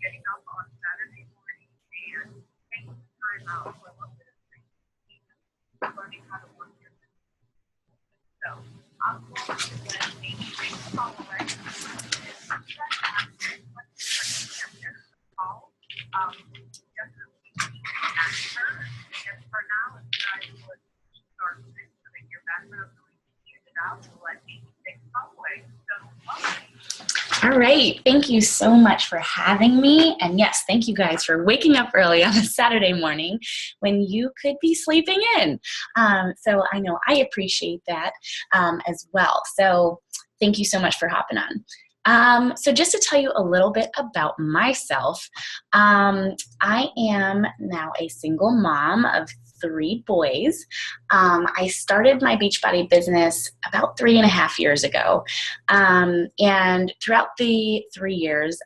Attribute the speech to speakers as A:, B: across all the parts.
A: getting up on Saturday morning and taking the time out for a little bit of learning how to work your business. So I'm going to let Amy take the call away. Definitely ask her. And for now, if you guys would start with it so that your background really use it out, we'll let Amy take the call away. So,
B: all right. Thank you so much for having me. And yes, thank you guys for waking up early on a Saturday morning when you could be sleeping in. So I know I appreciate that as well. So thank you so much for hopping on. So just to tell you a little bit about myself, I am now a single mom of 3 boys. I started my Beachbody business about 3.5 years ago. And throughout the 3 years,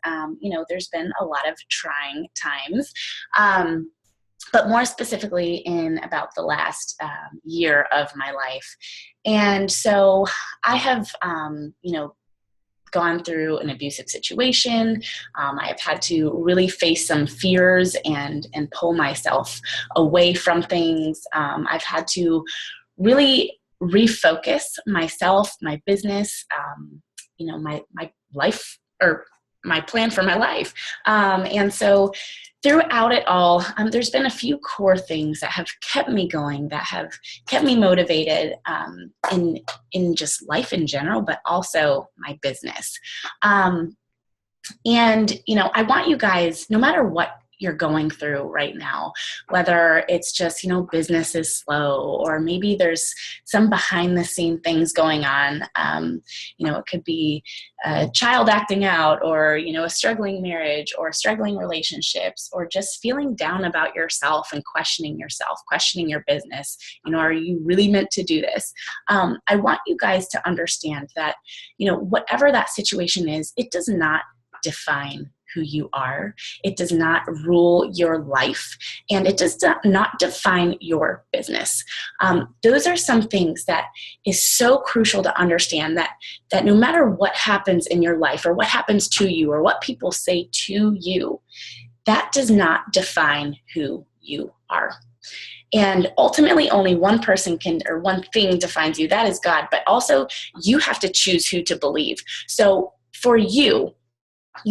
B: there's been a lot of trying times. But more specifically in about the last year of my life. And so I have, gone through an abusive situation. I have had to really face some fears and pull myself away from things. I've had to really refocus myself, my business, my life, or my plan for my life. And so throughout it all, there's been a few core things that have kept me going, that have kept me motivated in just life in general, but also my business. And, I want you guys, no matter what you're going through right now, whether it's just, business is slow, or maybe there's some behind the scene things going on. It could be a child acting out, or, a struggling marriage, or struggling relationships, or just feeling down about yourself and questioning yourself, questioning your business. Are you really meant to do this? I want you guys to understand that, whatever that situation is, it does not define who you are. It does not rule your life, and it does not define your business. Those are some things that is so crucial to understand, that no matter what happens in your life, or what happens to you, or what people say to you, that does not define who you are. And ultimately, only one person or one thing defines you. That is God. But also, you have to choose who to believe. So for you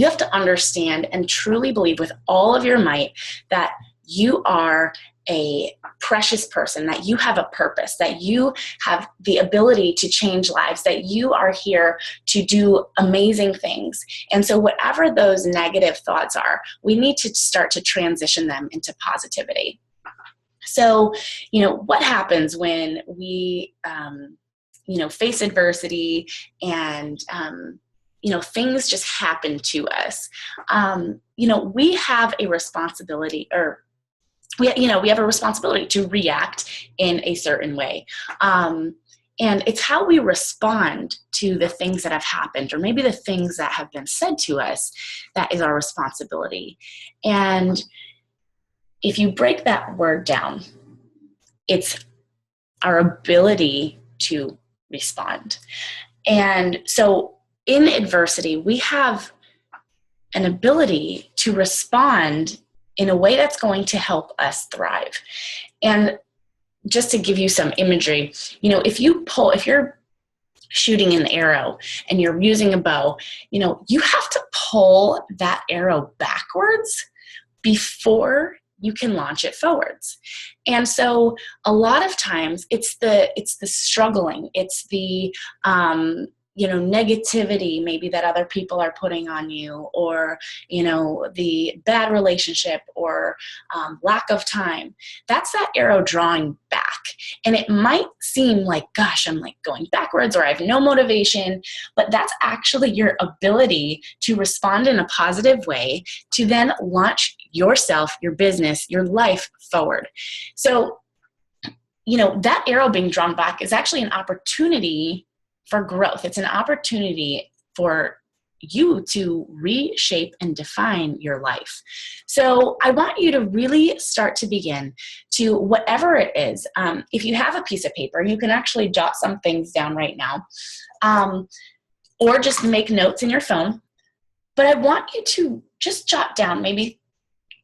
B: have to understand and truly believe with all of your might that you are a precious person, that you have a purpose, that you have the ability to change lives, that you are here to do amazing things. And so whatever those negative thoughts are, we need to start to transition them into positivity. So, what happens when we, face adversity and, things just happen to us? We have a responsibility, we have a responsibility to react in a certain way. And it's how we respond to the things that have happened, or maybe the things that have been said to us, that is our responsibility. And if you break that word down, it's our ability to respond. And so in adversity, we have an ability to respond in a way that's going to help us thrive. And just to give you some imagery, if you're shooting an arrow and you're using a bow, you have to pull that arrow backwards before you can launch it forwards. And so a lot of times it's the struggling, it's the negativity maybe that other people are putting on you, or, the bad relationship, or lack of time. That's that arrow drawing back. And it might seem like, gosh, I'm like going backwards, or I have no motivation, but that's actually your ability to respond in a positive way to then launch yourself, your business, your life forward. So, that arrow being drawn back is actually an opportunity for growth. It's an opportunity for you to reshape and define your life. So I want you to really start to begin to, whatever it is, if you have a piece of paper, you can actually jot some things down right now, or just make notes in your phone. But I want you to just jot down maybe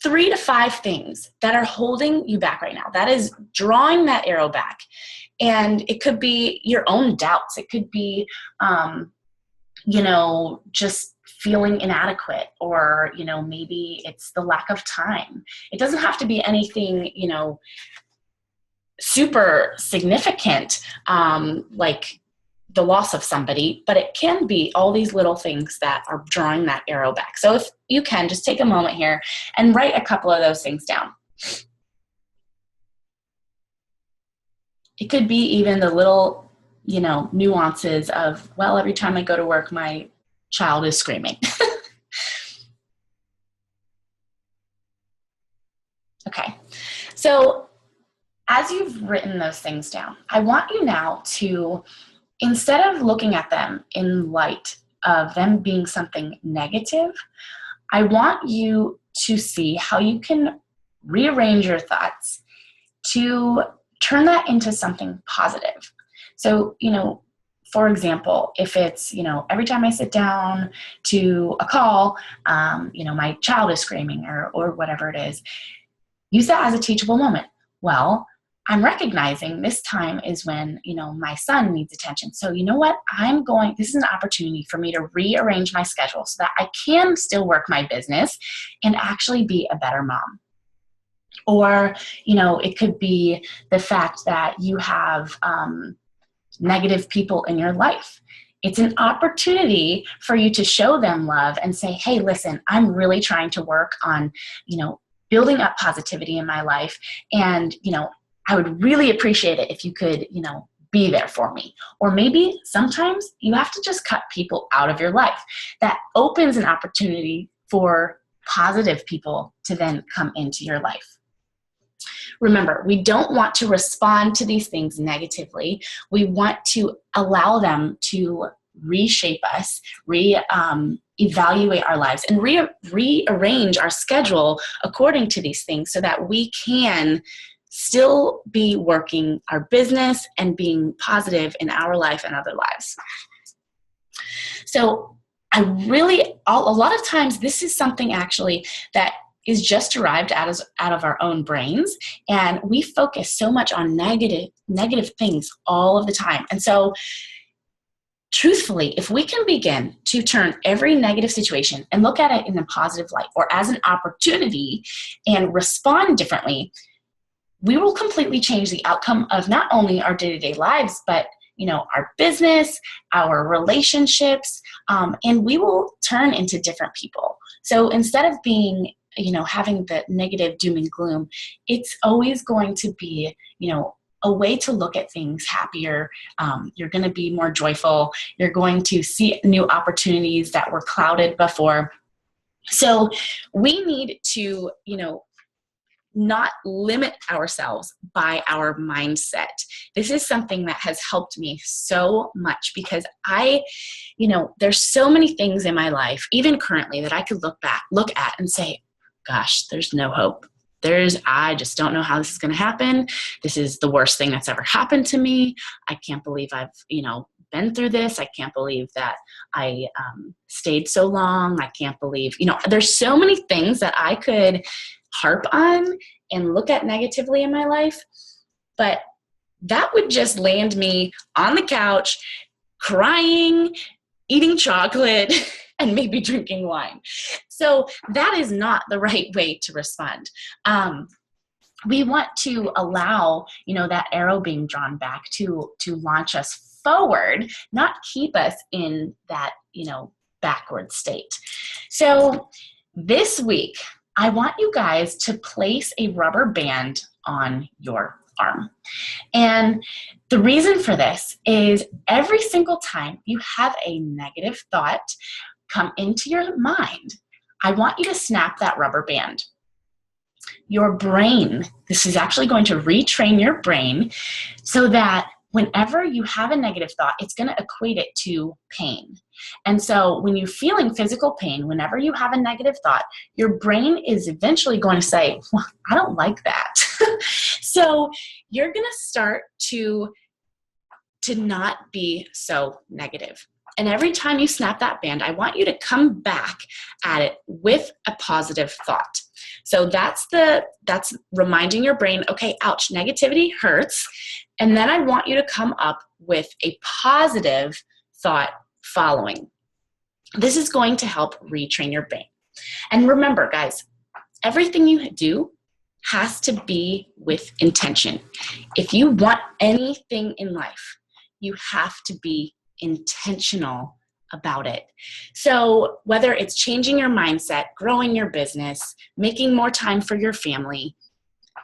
B: 3 to 5 things that are holding you back right now. That is drawing that arrow back. And it could be your own doubts. It could be, just feeling inadequate, or, maybe it's the lack of time. It doesn't have to be anything, super significant, like the loss of somebody, but it can be all these little things that are drawing that arrow back. So if you can, just take a moment here and write a couple of those things down. It could be even the little, nuances of, well, every time I go to work, my child is screaming. Okay. So as you've written those things down, I want you now to, instead of looking at them in light of them being something negative, I want you to see how you can rearrange your thoughts to turn that into something positive. So, for example, if it's, every time I sit down to a call, my child is screaming or whatever it is, use that as a teachable moment. Well, I'm recognizing this time is when, my son needs attention. So you know what? This is an opportunity for me to rearrange my schedule so that I can still work my business and actually be a better mom. Or, it could be the fact that you have negative people in your life. It's an opportunity for you to show them love and say, hey, listen, I'm really trying to work on, building up positivity in my life. And, I would really appreciate it if you could, be there for me. Or maybe sometimes you have to just cut people out of your life. That opens an opportunity for positive people to then come into your life. Remember, we don't want to respond to these things negatively. We want to allow them to reshape us, evaluate our lives, and rearrange our schedule according to these things so that we can still be working our business and being positive in our life and other lives. So a lot of times this is something actually that is just derived out of our own brains, and we focus so much on negative things all of the time. And so truthfully, if we can begin to turn every negative situation and look at it in a positive light or as an opportunity and respond differently, we will completely change the outcome of not only our day-to-day lives, but our business, our relationships, and we will turn into different people. So instead of being having the negative doom and gloom, it's always going to be, a way to look at things happier. You're going to be more joyful. You're going to see new opportunities that were clouded before. So we need to, not limit ourselves by our mindset. This is something that has helped me so much because there's so many things in my life, even currently, that I could look at and say, gosh, there's no hope. I just don't know how this is going to happen. This is the worst thing that's ever happened to me. I can't believe I've, been through this. I can't believe that I stayed so long. I can't believe, there's so many things that I could harp on and look at negatively in my life, but that would just land me on the couch, crying, eating chocolate, and maybe drinking wine. So that is not the right way to respond. We want to allow, that arrow being drawn back to launch us forward, not keep us in that, backward state. So this week, I want you guys to place a rubber band on your arm. And the reason for this is every single time you have a negative thought come into your mind, I want you to snap that rubber band. Your brain, this is actually going to retrain your brain so that whenever you have a negative thought, it's going to equate it to pain. And so when you're feeling physical pain, whenever you have a negative thought, your brain is eventually going to say, well, I don't like that. So you're going to start to not be so negative. And every time you snap that band, I want you to come back at it with a positive thought. So that's reminding your brain, okay, ouch, negativity hurts. And then I want you to come up with a positive thought following. This is going to help retrain your brain. And remember, guys, everything you do has to be with intention. If you want anything in life, you have to be intentional about it. So whether it's changing your mindset, growing your business, making more time for your family,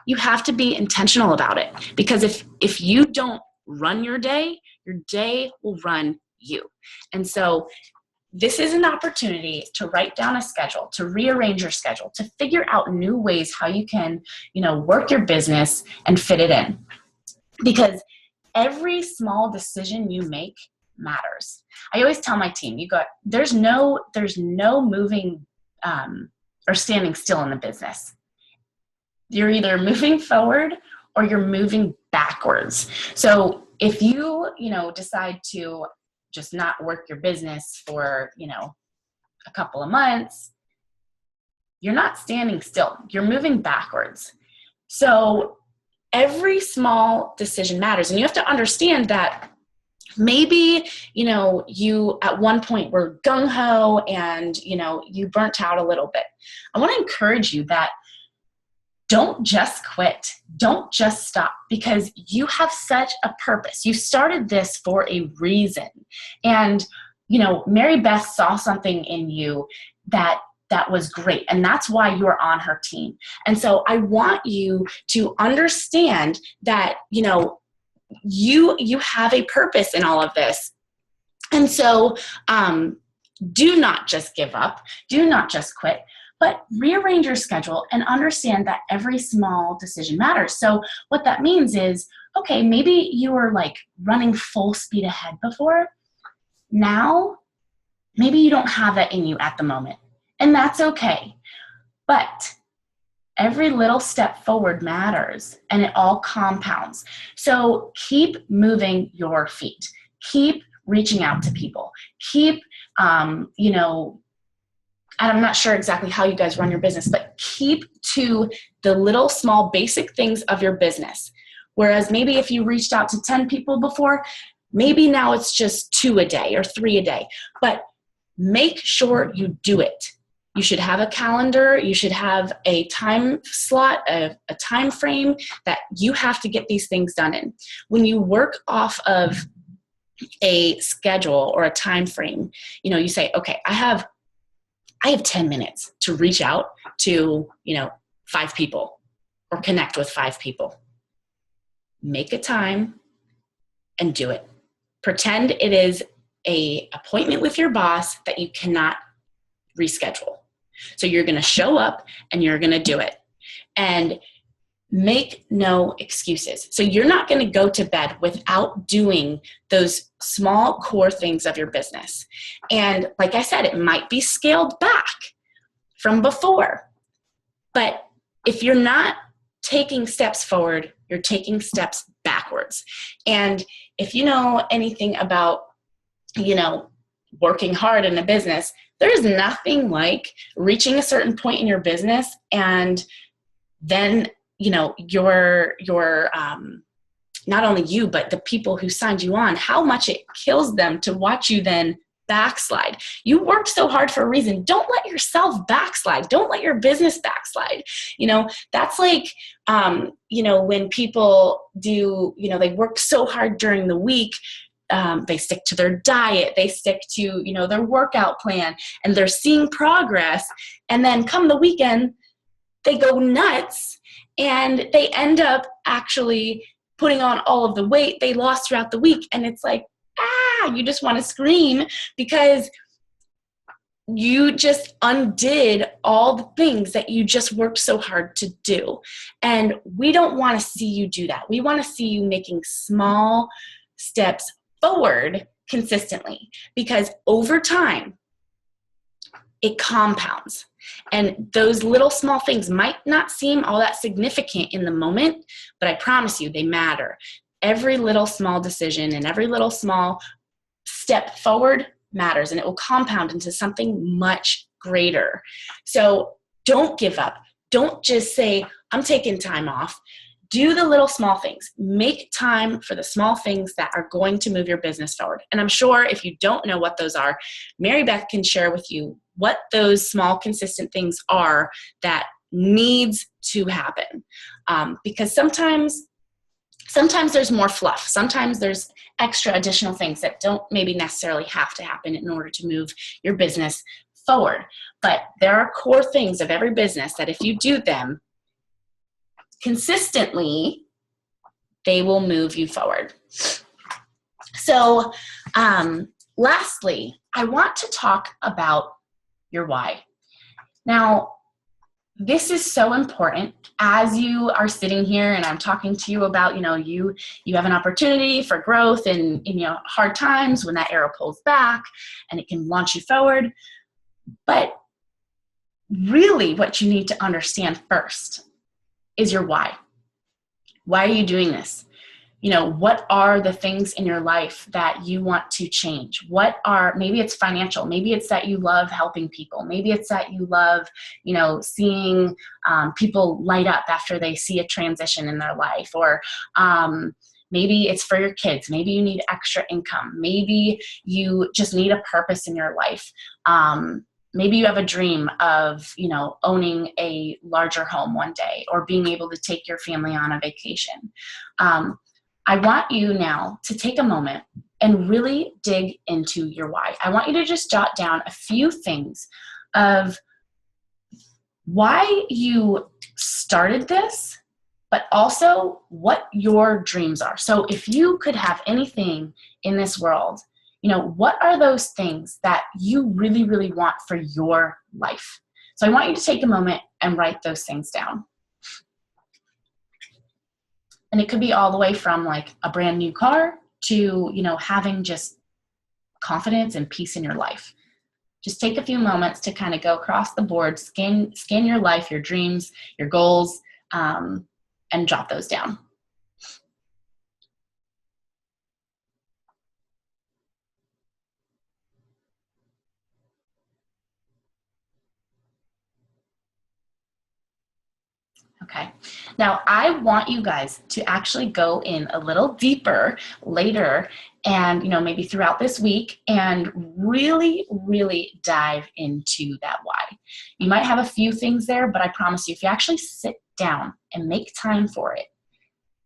B: you have to be intentional about it. Because if you don't run your day will run you. And so this is an opportunity to write down a schedule, to rearrange your schedule, to figure out new ways how you can, work your business and fit it in. Because every small decision you make matters. I always tell my team, there's no moving or standing still in the business. You're either moving forward or you're moving backwards. So if you, decide to just not work your business for, a couple of months, you're not standing still. You're moving backwards. So every small decision matters. And you have to understand that maybe, you at one point were gung-ho and, you burnt out a little bit. I want to encourage you that don't just quit. Don't just stop, because you have such a purpose. You started this for a reason. And, Mary Beth saw something in you that was great. And that's why you're on her team. And so I want you to understand that, you have a purpose in all of this. And so do not just give up. Do not just quit. But rearrange your schedule and understand that every small decision matters. So what that means is, okay, maybe you were like running full speed ahead before. Now, maybe you don't have that in you at the moment. And that's okay. But every little step forward matters, and it all compounds. So keep moving your feet. Keep reaching out to people. Keep, I'm not sure exactly how you guys run your business, but keep to the little small basic things of your business. Whereas maybe if you reached out to 10 people before, maybe now it's just 2 a day or 3 a day. But make sure you do it. You should have a calendar. You should have a time slot, a time frame that you have to get these things done in. When you work off of a schedule or a time frame, you say, okay, I have 10 minutes to reach out to, 5 people or connect with 5 people. Make a time and do it. Pretend it is an appointment with your boss that you cannot reschedule. So you're going to show up and you're going to do it. And make no excuses. So you're not going to go to bed without doing those small core things of your business. And like I said, it might be scaled back from before. But if you're not taking steps forward, you're taking steps backwards. And if you know anything about, working hard in a business, there's nothing like reaching a certain point in your business and then your not only you, but the people who signed you on, how much it kills them to watch you then backslide. You worked so hard for a reason. Don't let yourself backslide. Don't let your business backslide. That's like, when people do, they work so hard during the week, they stick to their diet, they stick to, their workout plan, and they're seeing progress. And then come the weekend, they go nuts and they end up actually putting on all of the weight they lost throughout the week. And it's like, you just want to scream because you just undid all the things that you just worked so hard to do. And we don't want to see you do that. We want to see you making small steps forward consistently, because over time, it compounds. And those little small things might not seem all that significant in the moment, but I promise you they matter. Every little small decision and every little small step forward matters, and it will compound into something much greater. So don't give up. Don't just say, I'm taking time off. Do the little small things. Make time for the small things that are going to move your business forward. And I'm sure if you don't know what those are, Mary Beth can share with you what those small, consistent things are that needs to happen. Because sometimes there's more fluff. Sometimes there's extra additional things that don't maybe necessarily have to happen in order to move your business forward. But there are core things of every business that if you do them consistently, they will move you forward. So lastly, I want to talk about your why. Now, this is so important as you are sitting here and I'm talking to you about, you have an opportunity for growth in hard times when that arrow pulls back and it can launch you forward. But really what you need to understand first is your why. Why are you doing this? What are the things in your life that you want to change? Maybe it's financial. Maybe it's that you love helping people. Maybe it's that you love, seeing people light up after they see a transition in their life. Or maybe it's for your kids. Maybe you need extra income. Maybe you just need a purpose in your life. Maybe you have a dream of, owning a larger home one day or being able to take your family on a vacation. I want you now to take a moment and really dig into your why. I want you to just jot down a few things of why you started this, but also what your dreams are. So if you could have anything in this world, what are those things that you really, really want for your life? So I want you to take a moment and write those things down. And it could be all the way from like a brand new car to, having just confidence and peace in your life. Just take a few moments to kind of go across the board, scan your life, your dreams, your goals, and jot those down. Okay. Now, I want you guys to actually go in a little deeper later and, maybe throughout this week and really, really dive into that why. You might have a few things there, but I promise you, if you actually sit down and make time for it,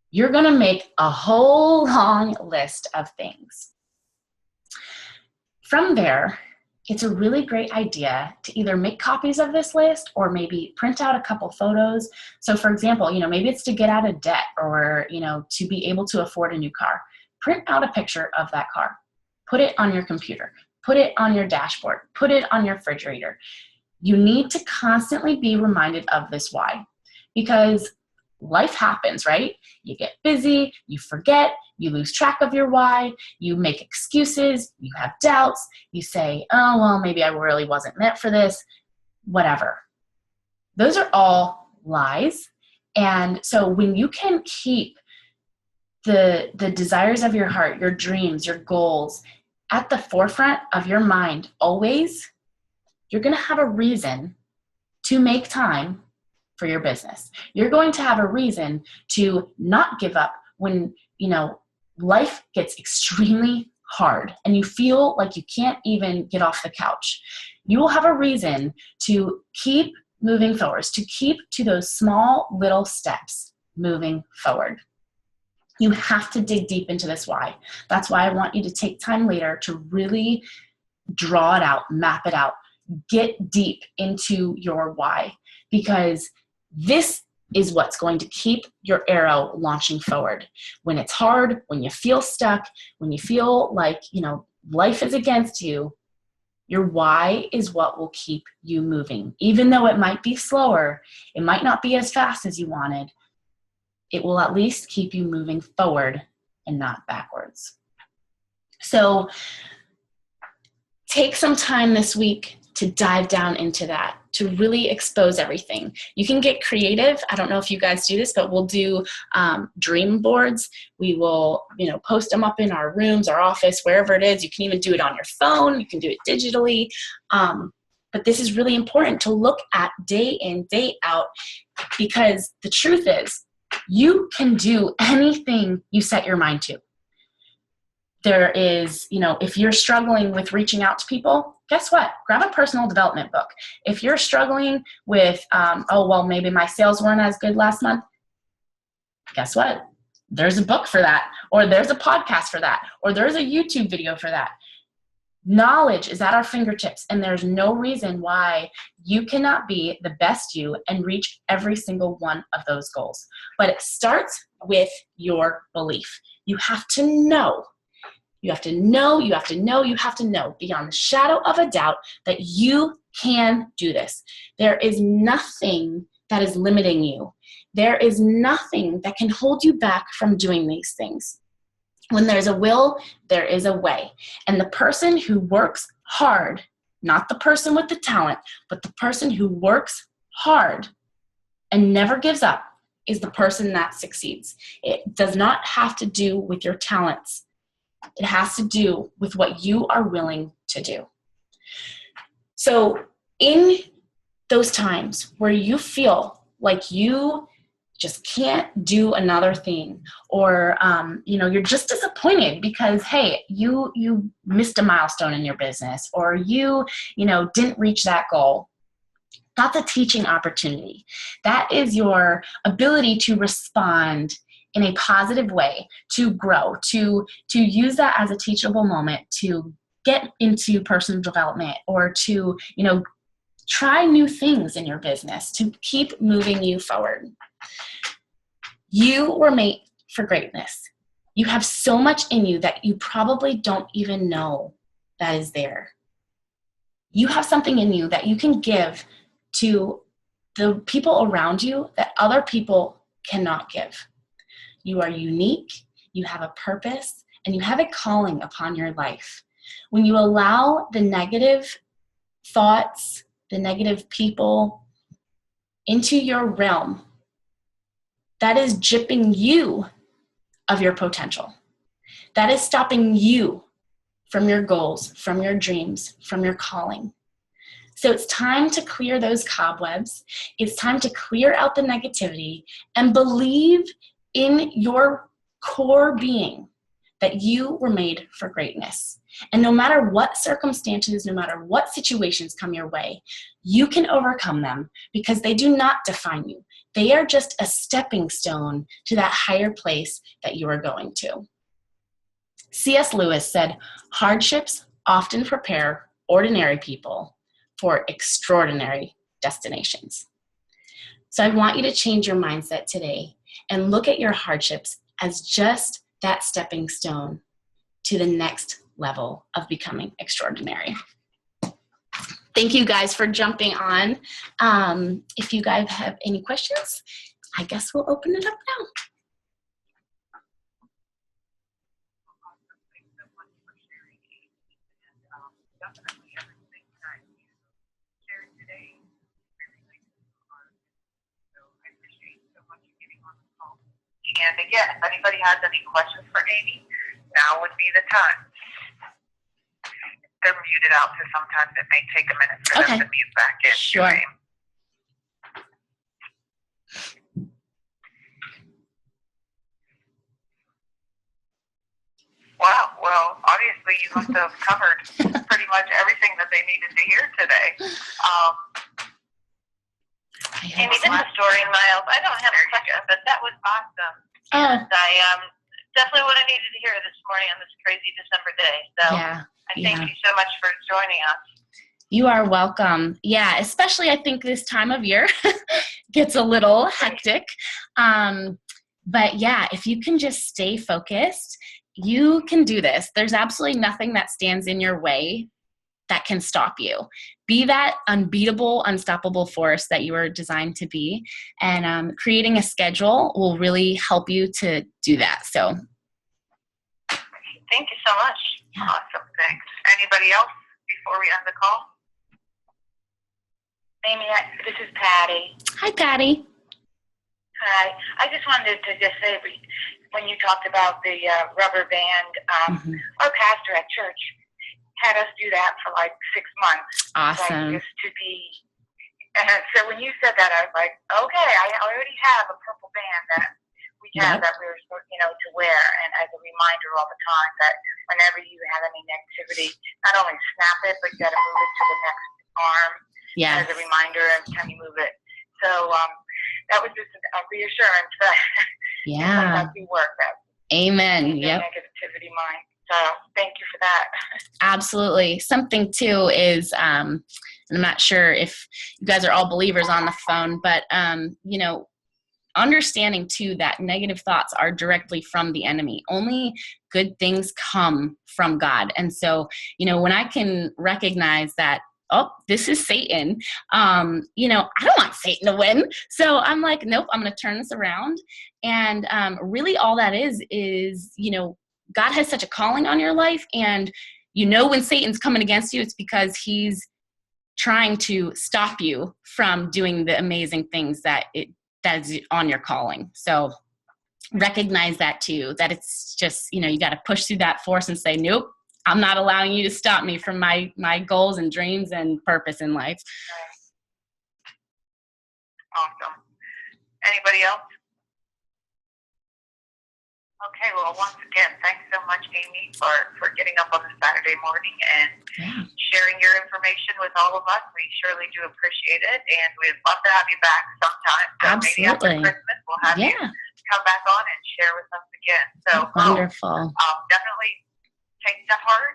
B: you're going to make a whole long list of things. From there, it's a really great idea to either make copies of this list or maybe print out a couple photos. So for example, maybe it's to get out of debt or, to be able to afford a new car. Print out a picture of that car. Put it on your computer. Put it on your dashboard. Put it on your refrigerator. You need to constantly be reminded of this why, because life happens, right? You get busy, you forget, you lose track of your why, you make excuses, you have doubts, you say, oh, well, maybe I really wasn't meant for this, whatever. Those are all lies. And so when you can keep the desires of your heart, your dreams, your goals at the forefront of your mind always, you're going to have a reason to make time for your business. You're going to have a reason to not give up when, life gets extremely hard and you feel like you can't even get off the couch. You will have a reason to keep moving forward, to keep to those small little steps moving forward. You have to dig deep into this why. That's why I want you to take time later to really draw it out, map it out, get deep into your why, because this is what's going to keep your arrow launching forward. When it's hard, when you feel stuck, when you feel like, life is against you, your why is what will keep you moving. Even though it might be slower, it might not be as fast as you wanted, it will at least keep you moving forward and not backwards. So take some time this week to dive down into that, to really expose everything. You can get creative. I don't know if you guys do this, but we'll do dream boards. We will, post them up in our rooms, our office, wherever it is. You can even do it on your phone. You can do it digitally. But this is really important to look at day in, day out, because the truth is, you can do anything you set your mind to. There is, if you're struggling with reaching out to people, guess what? Grab a personal development book. If you're struggling with, maybe my sales weren't as good last month, guess what? There's a book for that, or there's a podcast for that, or there's a YouTube video for that. Knowledge is at our fingertips, and there's no reason why you cannot be the best you and reach every single one of those goals. But it starts with your belief. You have to know. You have to know, you have to know, you have to know beyond the shadow of a doubt that you can do this. There is nothing that is limiting you. There is nothing that can hold you back from doing these things. When there's a will, there is a way. And the person who works hard, not the person with the talent, but the person who works hard and never gives up, is the person that succeeds. It does not have to do with your talents. It has to do with what you are willing to do. So in those times where you feel like you just can't do another thing, or you're just disappointed because, hey, you missed a milestone in your business, or you didn't reach that goal. That's a teaching opportunity. That is your ability to respond in a positive way, to grow, to use that as a teachable moment, to get into personal development, or to try new things in your business, to keep moving you forward. You were made for greatness. You have so much in you that you probably don't even know that is there. You have something in you that you can give to the people around you that other people cannot give. You are unique, you have a purpose, and you have a calling upon your life. When you allow the negative thoughts, the negative people into your realm, that is gypping you of your potential. That is stopping you from your goals, from your dreams, from your calling. So it's time to clear those cobwebs. It's time to clear out the negativity and believe in your core being that you were made for greatness. And no matter what circumstances, no matter what situations come your way, you can overcome them because they do not define you. They are just a stepping stone to that higher place that you are going to. C.S. Lewis said, "Hardships often prepare ordinary people for extraordinary destinations." So I want you to change your mindset today and look at your hardships as just that stepping stone to the next level of becoming extraordinary. Thank you guys for jumping on. If you guys have any questions, I guess we'll open it up now.
A: Definitely everything that you shared today really makes it hard. So I appreciate so much you getting on the call. And again, if anybody has any questions for Amy, now would be the time. They're muted out, so sometimes it may take a minute for them to mute back in.
B: Sure.
A: Wow, well, obviously you must have covered pretty much everything that they needed to hear today.
C: Amy, this is Doreen Miles. I don't have a question, but that was awesome. And I definitely would have needed to hear this morning on this crazy December day. So I thank you so much for joining us.
B: You are welcome. Yeah, especially I think this time of year gets a little hectic. But yeah, if you can just stay focused, you can do this. There's absolutely nothing that stands in your way that can stop you. Be that unbeatable, unstoppable force that you were designed to be. And creating a schedule will really help you to do that. So
C: thank you so much.
A: Awesome, thanks. Anybody else before we end the call?
C: Amy, this is Patty.
B: Hi, Patty.
C: Hi. I just wanted to just say, when you talked about the rubber band, our pastor at church had us do that for like 6 months.
B: Awesome.
C: Like, just to be, and so when you said that, I was like, okay, I already have a purple band that we have that we're supposed, to wear, and as a reminder all the time that whenever you have any negativity, not only snap it, but you got to move it to the next arm as a reminder every time you move it. So that was just a reassurance that that do work. That
B: Amen. Yep.
C: Negativity mind. So thank you for that.
B: Absolutely. Something too is, and I'm not sure if you guys are all believers on the phone, but understanding too that negative thoughts are directly from the enemy. Only good things come from God. And so, when I can recognize that, oh, this is Satan, I don't want Satan to win. So I'm like, nope, I'm going to turn this around. And really all that is, God has such a calling on your life. And when Satan's coming against you, it's because he's trying to stop you from doing the amazing things that is on your calling. So recognize that too, that it's just, you got to push through that force and say, nope, I'm not allowing you to stop me from my goals and dreams and purpose in life.
C: Awesome. Anybody else? Okay, well, once again, thanks so much, Amy, for getting up on a Saturday morning and sharing your information with all of us. We surely do appreciate it, and we'd love to have you back sometime. So
B: absolutely.
C: Maybe after Christmas, we'll have you come back on and share with us again. So
B: wonderful.
C: Definitely take to heart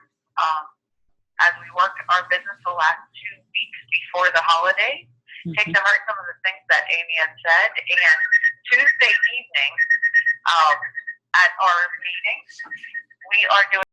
C: as we work our business the last 2 weeks before the holidays. Take to heart some of the things that Amy had said. And Tuesday evening, at our meeting, we are doing